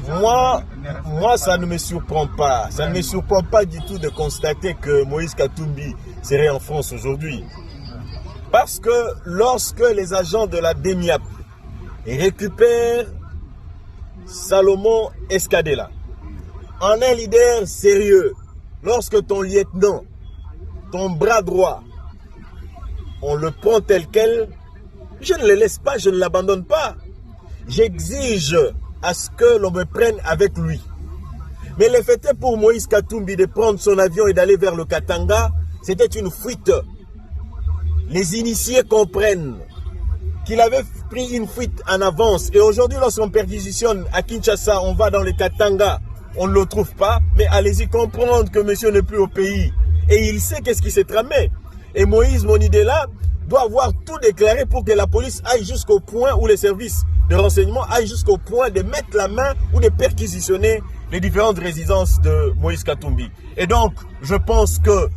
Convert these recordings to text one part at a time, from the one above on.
Moi, ça ne me surprend pas. Ça ne me surprend pas du tout de constater que Moïse Katumbi serait en France aujourd'hui. Parce que lorsque les agents de la DEMIAP récupèrent Salomon Escadela, en un leader sérieux, lorsque ton lieutenant, ton bras droit, on le prend tel quel, je ne le laisse pas, je ne l'abandonne pas. J'exige à ce que l'on me prenne avec lui. Mais le fait est pour Moïse Katumbi de prendre son avion et d'aller vers le Katanga, c'était une fuite. Les initiés comprennent qu'il avait pris une fuite en avance. Et aujourd'hui, lorsqu'on perquisitionne à Kinshasa, on va dans le Katanga, on ne le trouve pas. Mais allez-y comprendre que monsieur n'est plus au pays. Et il sait qu'est-ce qui s'est tramé. Et Moïse, mon idée là, doit avoir tout déclaré pour que la police aille jusqu'au point où les services de renseignement aillent jusqu'au point de mettre la main ou de perquisitionner les différentes résidences de Moïse Katumbi. Et donc, je pense que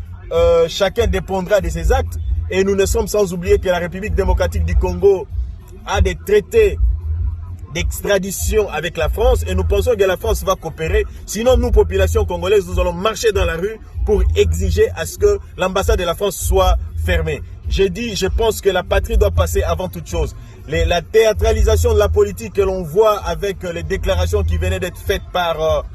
chacun dépendra de ses actes. Et nous ne sommes sans oublier que la République démocratique du Congo a des traités d'extradition avec la France. Et nous pensons que la France va coopérer. Sinon, nous, population congolaise, nous allons marcher dans la rue pour exiger à ce que l'ambassade de la France soit fermée. J'ai dit, je pense que la patrie doit passer avant toute chose. La théâtralisation de la politique que l'on voit avec les déclarations qui venaient d'être faites par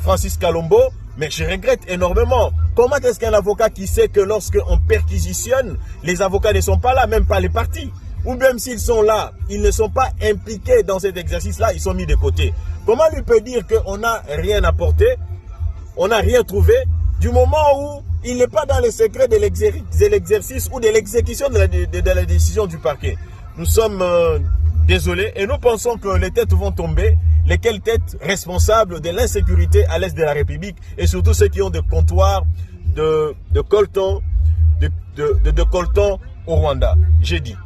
Francis Kalombo, mais je regrette énormément. Comment est-ce qu'un avocat qui sait que lorsqu'on perquisitionne, les avocats ne sont pas là, même pas les partis, ou même s'ils sont là, ils ne sont pas impliqués dans cet exercice-là, ils sont mis de côté. Comment lui peut dire qu'on n'a rien apporté, on n'a rien trouvé, du moment où il n'est pas dans les secrets de l'exercice ou de l'exécution de la décision du parquet. Nous sommes désolés et nous pensons que les têtes vont tomber. Lesquelles têtes responsables de l'insécurité à l'est de la République et surtout ceux qui ont des comptoirs de coltan au Rwanda. J'ai dit.